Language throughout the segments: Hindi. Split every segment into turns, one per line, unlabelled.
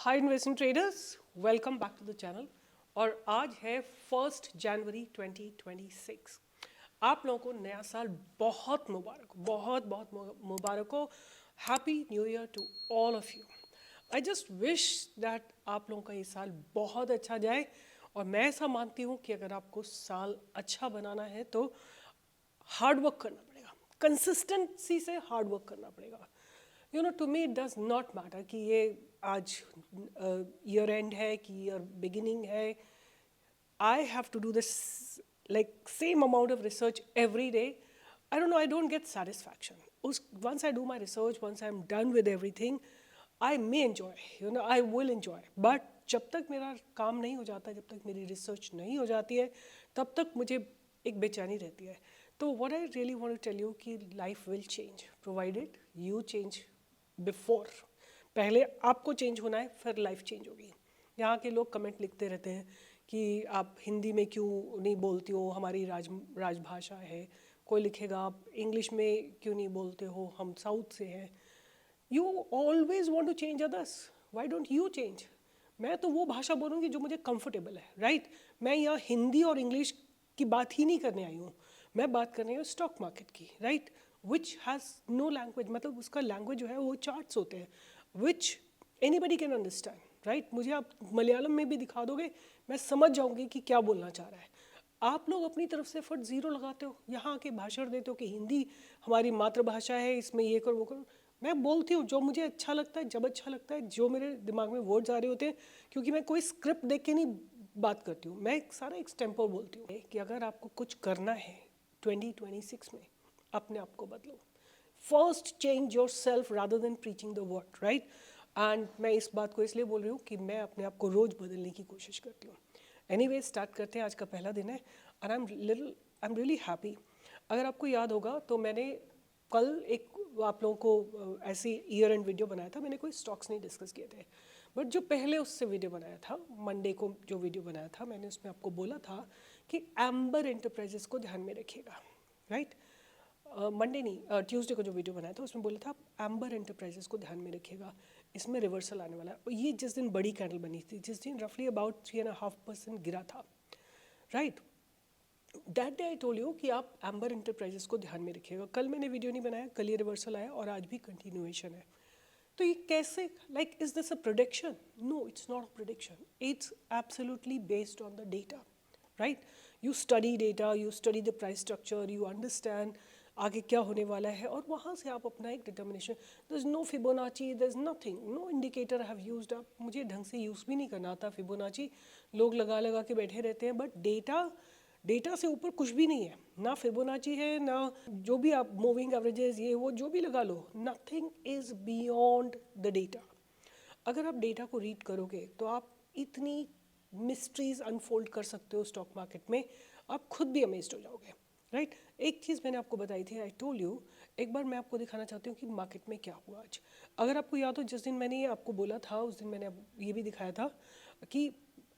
Hi investment traders, welcome back to the channel. और आज है 1 जनवरी 2026। आप लोगों को नया साल बहुत मुबारक हो, बहुत बहुत मुबारक हो। Happy new year to all of you. I just wish that आप लोगों का ये साल बहुत अच्छा जाए। और मैं ऐसा मानती हूँ कि अगर आपको साल अच्छा बनाना है तो हार्ड वर्क करना पड़ेगा, कंसिस्टेंसी से हार्ड वर्क करना पड़ेगा। To me it does not matter कि ये आज ईयर एंड है कि ईयर बिगिनिंग है। I have to do this like same amount of research every day. I don't know, I don't get satisfaction उस once I do my research, once I am done with everything, I may enjoy, I will enjoy. But जब तक मेरा काम नहीं हो जाता, जब तक मेरी रिसर्च नहीं हो जाती है, तब तक मुझे एक बेचैनी रहती है। तो what I really want to tell you कि life will change provided you change before. पहले आपको चेंज होना है, फिर लाइफ चेंज होगी। यहाँ के लोग कमेंट लिखते रहते हैं कि आप हिंदी में क्यों नहीं बोलती हो, हमारी राजभाषा है। कोई लिखेगा आप इंग्लिश में क्यों नहीं बोलते हो, हम साउथ से हैं। You always want to change others, why don't you change. मैं तो वो भाषा बोलूँगी जो मुझे कंफर्टेबल है, राइट। मैं यहाँ हिंदी और इंग्लिश की बात ही नहीं करने आई हूँ, मैं बात कर रही हूँ स्टॉक मार्केट की, right. Which has no language, मतलब उसका लैंग्वेज जो है वो चार्ट्स होते हैं which anybody can understand, right. मुझे आप मलयालम में भी दिखा दोगे, मैं समझ जाऊँगी कि क्या बोलना चाह रहा है। आप लोग अपनी तरफ से फट ज़ीरो लगाते हो, यहाँ आके भाषण देते हो कि हिंदी हमारी मातृभाषा है, इसमें ये करो वो करो। मैं बोलती हूँ जो मुझे अच्छा लगता है, जब अच्छा लगता है, जो मेरे दिमाग में वर्ड्स आ रहे होते हैं, क्योंकि मैं कोई स्क्रिप्ट देख के नहीं बात करती हूँ, मैं एक सारा एक्सटेम्पर बोलती हूँ कि अगर आपको कुछ करना है 2026 में, अपने आप को बदलो। First change your self rather than preaching the word, right. And मैं इस बात को इसलिए बोल रही हूँ कि मैं अपने आप को रोज़ बदलने की कोशिश करती हूँ। एनीवे, स्टार्ट करते हैं। आज का पहला दिन है और आई एम रियली हैप्पी। अगर आपको याद होगा तो मैंने कल एक आप लोगों को ऐसी ईयर एंड वीडियो बनाया था। मैंने कोई स्टॉक्स नहीं डिस्कस किए थे, बट जो पहले उससे वीडियो बनाया था, मंडे को जो वीडियो बनाया था, मैंने उसमें आपको बोला था कि एम्बर एंटरप्राइजेस को ध्यान में रखिएगा, राइट। मंडे नहीं, ट्यूसडे को जो वीडियो बनाया था उसमें बोला था आप एम्बर एंटरप्राइजेस को ध्यान में रखिएगा, इसमें रिवर्सल आने वाला है। और ये जिस दिन बड़ी कैंडल बनी थी, जिस दिन रफली अबाउट 3.5% गिरा था, right, that day I told you कि आप एम्बर एंटरप्राइजेस को ध्यान में रखिएगा। कल मैंने वीडियो नहीं बनाया, कल ये रिवर्सल आया और आज भी कंटिन्यूएशन है। तो ये कैसे, like is this a prediction? No, it's not a prediction, it's absolutely based on the data, right. You study data, you study the price structure, you understand आगे क्या होने वाला है, और वहाँ से आप अपना एक determination. There is no Fibonacci, there is nothing, no indicator I have used. आप मुझे ढंग से यूज़ भी नहीं करना आता फिबोनाची, लोग लगा लगा के बैठे रहते हैं, बट डेटा से ऊपर कुछ भी नहीं है। ना फिबोनाची है, ना जो भी आप मूविंग एवरेजेस ये वो जो भी लगा लो, nothing is beyond the data. अगर आप डेटा को रीड करोगे तो आप इतनी मिस्ट्रीज अनफोल्ड कर सकते हो स्टॉक मार्केट में, आप खुद भी अमेज्ड हो जाओगे, राइट। एक चीज़ मैंने आपको बताई थी, आई टोल्ड यू। एक बार मैं आपको दिखाना चाहती हूँ कि मार्केट में क्या हुआ आज। अगर आपको याद हो, जिस दिन मैंने ये आपको बोला था उस दिन मैंने ये भी दिखाया था कि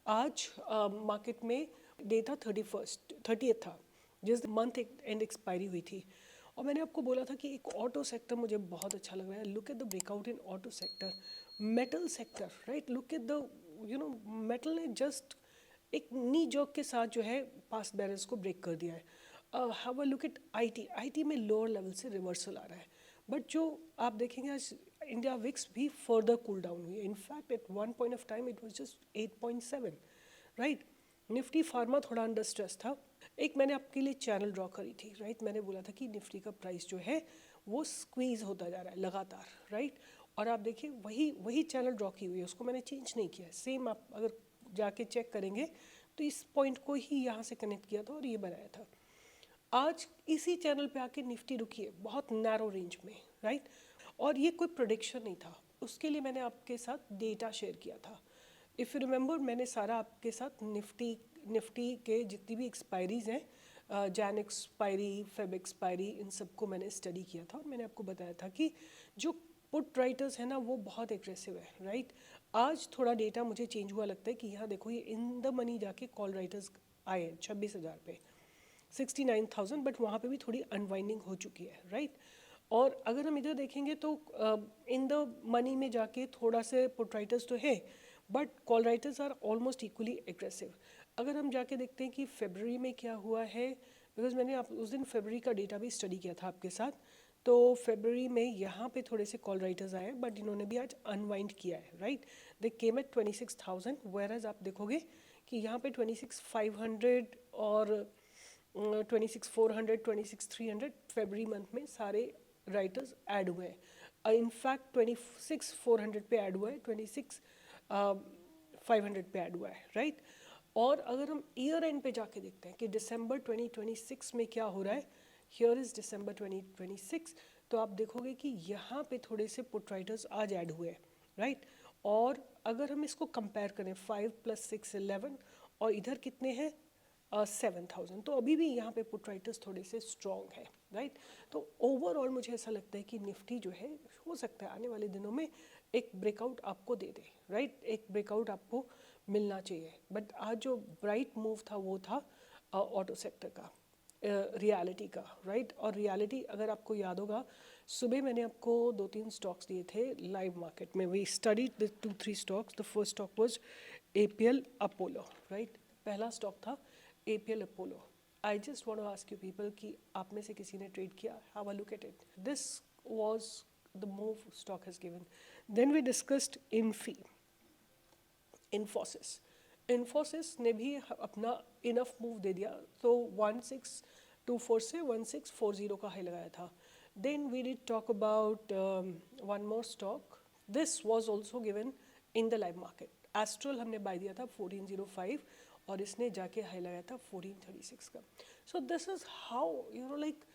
आज मार्केट में डेटा 30th था, जिस मंथ एंड एक्सपायरी हुई थी। और मैंने आपको बोला था कि एक ऑटो सेक्टर मुझे बहुत अच्छा लग रहा है। Look at the breakout in auto sector, metal sector, right. Look at the metal ने जस्ट एक नी जॉक के साथ जो है पास्ट बैरल्स को ब्रेक कर दिया है। Have a look at IT में लोअर लेवल से रिवर्सल आ रहा है, बट जो आप देखेंगे आज इंडिया विक्स भी फर्दर कूल डाउन हुई है। In fact at one point of time it was just 8.7, right. Nifty pharma थोड़ा अंडर स्ट्रेस था। एक मैंने आपके लिए चैनल ड्रॉ करी थी, राइट। मैंने बोला था कि निफ्टी का प्राइस जो है वो स्क्वीज होता जा रहा है लगातार, राइट। और आप देखिए वही वही चैनल ड्रॉ की हुई है, उसको मैंने चेंज नहीं किया है। सेम आप अगर जाके चेक करेंगे तो इस पॉइंट को ही यहाँ से कनेक्ट किया था और ये बनाया था। आज इसी चैनल पे आके निफ्टी रुकी है बहुत नैरो रेंज में, राइट। और ये कोई प्रोडिक्शन नहीं था, उसके लिए मैंने आपके साथ डेटा शेयर किया था। इफ़ यू रिमेंबर, मैंने सारा आपके साथ निफ्टी के जितनी भी एक्सपायरीज हैं, जैन एक्सपायरी, फेब एक्सपायरी, इन सबको मैंने स्टडी किया था और मैंने आपको बताया था कि जो पुट राइटर्स है ना वो बहुत एग्रेसिव है, राइट। आज थोड़ा डेटा मुझे चेंज हुआ लगता है कि यहाँ देखो ये इन द मनी जाके कॉल राइटर्स आए हैं 26,000 पे, 69,000, बट वहाँ पे भी थोड़ी अनवाइंडिंग हो चुकी है, राइट। और अगर हम इधर देखेंगे तो इन द मनी में जाके थोड़ा से पुट राइटर्स तो है, but call writers are almost equally aggressive. अगर हम जाके देखते हैं कि फरवरी में क्या हुआ है, बिकॉज मैंने आप उस दिन फरवरी का डेटा भी स्टडी किया था आपके साथ, तो फरवरी में यहाँ पे थोड़े से कॉल राइटर्स आए, बट इन्होंने भी आज अनवाइंड किया है, right. They came at 26,000, whereas आप देखोगे कि यहाँ पे 26,500 और 26,400, 26,300 फरवरी मंथ में सारे राइटर्स ऐड हुए हैं। इनफैक्ट 26,400 पे ऐड हुआ है, 26,500 पे ऐड हुआ है, राइट। और अगर हम ईयर एंड पे जाके देखते हैं कि दिसंबर 2026 में क्या हो रहा है, हियर इज दिसंबर 2026, तो आप देखोगे कि यहाँ पे थोड़े से पुट राइटर्स आज ऐड हुए हैं, राइट। और अगर हम इसको कंपेयर करें 5 + 6 11 और इधर कितने हैं 7,000, तो अभी भी यहाँ पे पुट राइटर्स थोड़े से स्ट्रॉन्ग है, राइट। तो ओवरऑल मुझे ऐसा लगता है कि निफ्टी जो है हो सकता है आने वाले दिनों में एक ब्रेकआउट आपको दे दे, राइट। एक ब्रेकआउट आपको मिलना चाहिए, बट आज जो ब्राइट मूव था वो था ऑटो सेक्टर का, रियलिटी का, राइट। और रियलिटी अगर आपको याद होगा, सुबह मैंने आपको 2-3 स्टॉक्स दिए थे लाइव मार्केट में, we studied the 2-3 stocks. The first stock was APL Apollo, right. पहला स्टॉक था APL Apollo. I just want to ask you people कि आप में से किसी ने ट्रेड किया, have a look at it, this was the move stock has given. Then we discussed Infosys ने भी अपना इनफ मूव दे दिया, तो 1624 से 1640 का हाई लगाया था। Then we did talk about one more stock, this was also given in the live market. Astral हमने बाय दिया था 1405 और इसने जाके हाई लगाया था 1436 का। सो this is how you know like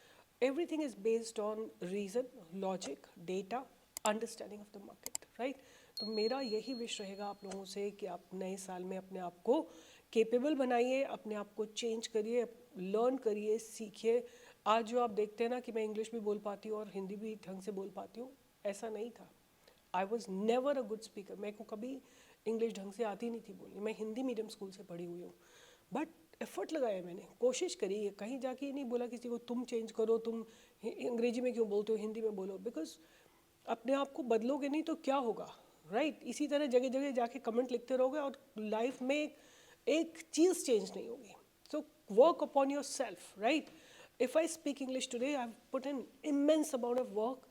everything is based on reason, logic, data, understanding of the market, right? तो मेरा यही विश रहेगा आप लोगों से कि आप नए साल में अपने आप को केपेबल बनाइए, अपने आप को चेंज करिए, लर्न करिए, सीखिए। आज जो आप देखते हैं ना कि मैं इंग्लिश भी बोल पाती हूँ और हिंदी भी ढंग से बोल पाती हूँ, ऐसा नहीं था। I was never a good speaker, मेरे को कभी इंग्लिश ढंग से आती नहीं थी बोलनी। मैं हिंदी मीडियम स्कूल से पढ़ी हुई हूँ, बट एफर्ट लगाया मैंने, कोशिश करी है। कहीं जाके नहीं बोला किसी को तुम चेंज करो, तुम अंग्रेजी में क्यों बोलते हो, हिंदी में बोलो, बिकॉज अपने आप को बदलोगे नहीं तो क्या होगा, राइट। इसी तरह जगह जगह जाके कमेंट लिखते रहोगे और लाइफ में एक चीज़ चेंज नहीं होगी। So work upon your self, right. If I speak English today, I have put an immense amount of work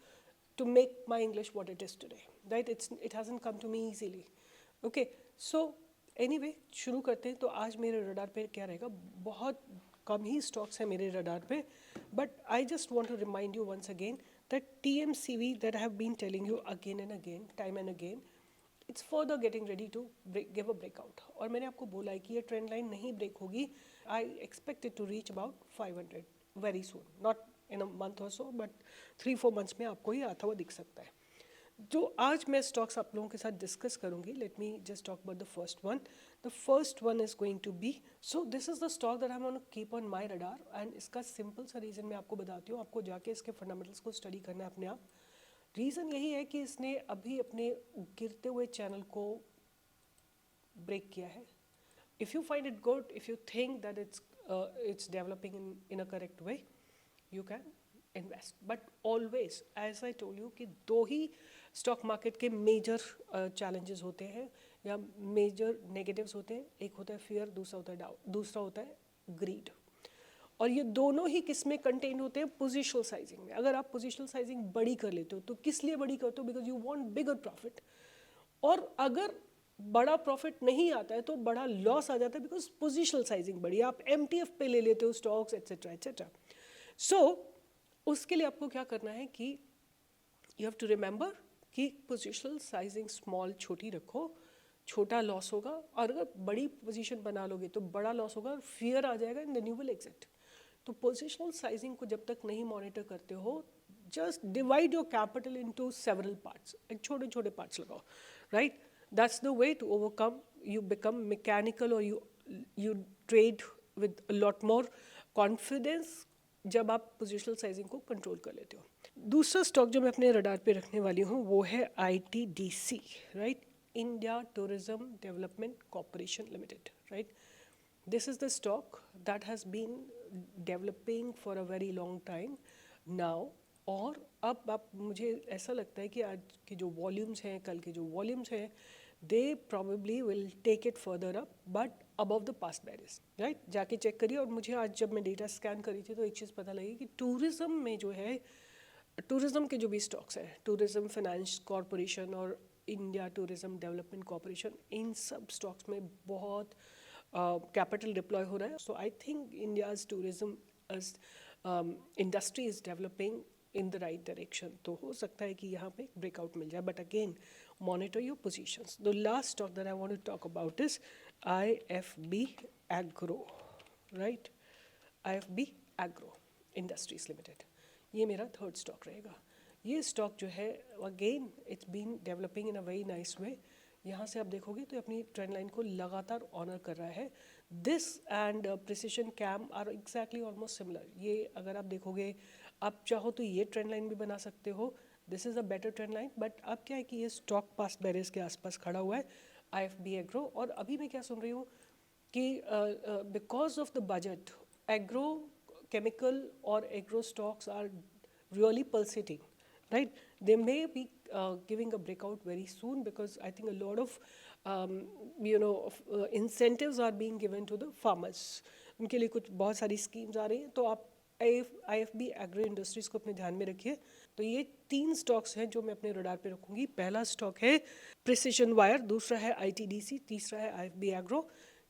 to make my English what it is today, right? It hasn't come to me easily. Okay, so anyway, शुरू करते हैं। तो आज मेरे रडार पे क्या रहेगा, बहुत कम ही स्टॉक्स हैं मेरे रडार पे, but I just want to remind you once again that TMCV that I have been telling you again and again, time and again, it's further getting ready to give a breakout. और मैंने आपको बोला है कि ये ट्रेंड लाइन नहीं ब्रेक होगी। I expect it to reach about 500 very soon, not in a month or so, but 3-4 months में आपको ये आता हुआ दिख सकता है। जो आज मैं स्टॉक्स आप लोगों के साथ डिस्कस करूंगी, let me just talk about the first one. The first one is going to be, so this is the stock that I am gonna keep on my radar, and इसका सिंपल सा रीज़न मैं आपको बताती हूँ। आपको जाके इसके फंडामेंटल्स को स्टडी करना है अपने आप। रीज़न यही है कि इसने अभी अपने गिरते हुए चैनल को ब्रेक किया है। If you find it good, if you think that it's developing in a correct way, you can invest. But always, as I told you, कि दो ही स्टॉक मार्केट के मेजर चैलेंजेस होते हैं या मेजर नेगेटिव्स होते हैं। एक होता है फियर, दूसरा होता है डाउट, दूसरा होता है ग्रीड। और ये दोनों ही किस में कंटेन होते हैं, पोजिशनल साइजिंग में। अगर आप पोजिशनल साइजिंग बड़ी कर लेते हो तो किस लिए बड़ी करते हो, because you want bigger profit. और अगर बड़ा प्रॉफिट नहीं आता है तो बड़ा लॉस आ जाता है, बिकॉज पोजिशनल साइजिंग बड़ी, आप MTF पे ले लेते हो स्टॉक्स एट्सेट्रा एट्सेट्रा। सो उसके लिए आपको क्या करना है कि यू हैव टू रिमेंबर कि पोजिशनल साइजिंग स्मॉल, छोटी रखो, छोटा लॉस होगा। और अगर बड़ी पोजीशन बना लोगे तो बड़ा लॉस होगा, फियर आ जाएगा and then you will exit. तो पोजिशनल साइजिंग को जब तक नहीं मॉनिटर करते हो, just divide your capital into several parts, एक छोटे छोटे पार्ट्स लगाओ, right. That's the way to overcome. You become mechanical or you trade with a lot more confidence जब आप पोजिशनल साइजिंग को कंट्रोल कर लेते हो। दूसरा स्टॉक जो मैं अपने रडार पे रखने वाली हूँ वो है ITDC, right, India tourism development corporation limited, right. This is the stock that has been developing for a very long time now, और अब आप मुझे ऐसा लगता है कि आज के जो वॉल्यूम्स हैं, कल के जो वॉल्यूम्स हैं, they probably will take it further up but above the past barriers, right? जाके चेक करिए। और मुझे आज जब मैं डेटा स्कैन करी थी तो एक चीज़ पता लगी कि टूरिज़्म में जो है, टूरिज़्म के जो भी स्टॉक्स हैं, टूरिज़्म फाइनेंस कॉरपोरेशन और इंडिया टूरिज़्म डेवलपमेंट कॉरपोरेशन, इन सब स्टॉक्स में बहुत कैपिटल डिप्लॉय हो रहा है। So I think India's tourism industry is developing in the right direction. तो हो सकता है कि यहाँ पे ब्रेकआउट मिल जाए, but again monitor your positions. The last stock that I want to talk about is IFB agro, right? IFB agro industries limited, ये मेरा थर्ड स्टॉक रहेगा। ये स्टॉक जो है again it's been developing in a very nice way. यहाँ से आप देखोगे तो अपनी ट्रेंड लाइन को लगातार ऑनर कर रहा है। This and precision cam are exactly almost similar. ये अगर आप देखोगे, आप चाहो तो ये ट्रेंड लाइन भी बना सकते हो, this is a better trend line. But अब क्या है कि ये स्टॉक पास्ट बैरियर्स के आसपास खड़ा हुआ है, IFB एग्रो। और अभी मैं क्या सुन रही हूँ कि because of the budget, agro chemical or agro stocks are really pulsating, right? They may be giving a breakout very soon because I think a lot of incentives are being given to the farmers. उनके लिए कुछ बहुत सारी स्कीम्स आ रही हैं, तो आप IFB एग्रो इंडस्ट्रीज को अपने ध्यान में रखिए। तो ये 3 स्टॉक्स हैं जो मैं अपने रडार पे रखूंगी। पहला स्टॉक है प्रिसिशन वायर, दूसरा है ITDC, तीसरा है IFB agro.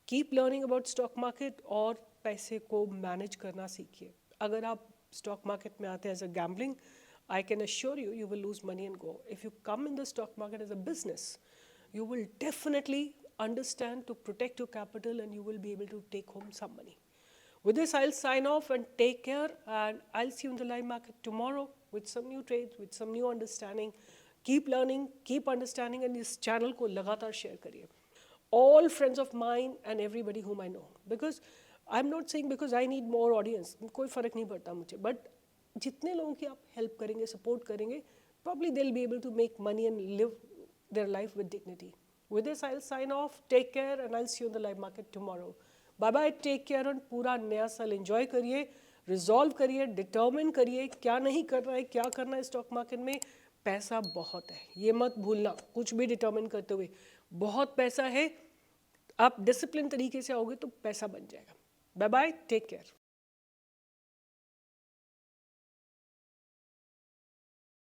Keep learning about stock market और पैसे को मैनेज करना सीखिए। अगर आप स्टॉक मार्केट में आते हैं as a gambling, I can assure you you will lose money and go. If you come in the stock market as a business, you will definitely understand to protect your capital and you will be able to take home some money. With this, I'll sign off and take care, and I'll see you in the live market tomorrow with some new trades, with some new understanding. Keep learning, keep understanding, and this channel को लगातार share करिए. All friends of mine and everybody whom I know, because I'm not saying because I need more audience, कोई फर्क नहीं पड़ता मुझे, but जितने लोगों की आप help करेंगे, support करेंगे, probably they'll be able to make money and live their life with dignity. With this, I'll sign off. Take care, and I'll see you in the live market tomorrow. Bye bye. Take care, and पूरा नया साल enjoy करिए, resolve करिए, determine करिए क्या नहीं कर रहा है, क्या करना है स्टॉक मार्केट में। पैसा बहुत है, ये मत भूलना। कुछ भी determine करते हुए बहुत पैसा है, आप डिसिप्लिन तरीके से आओगे तो पैसा बन जाएगा। Bye bye, take care.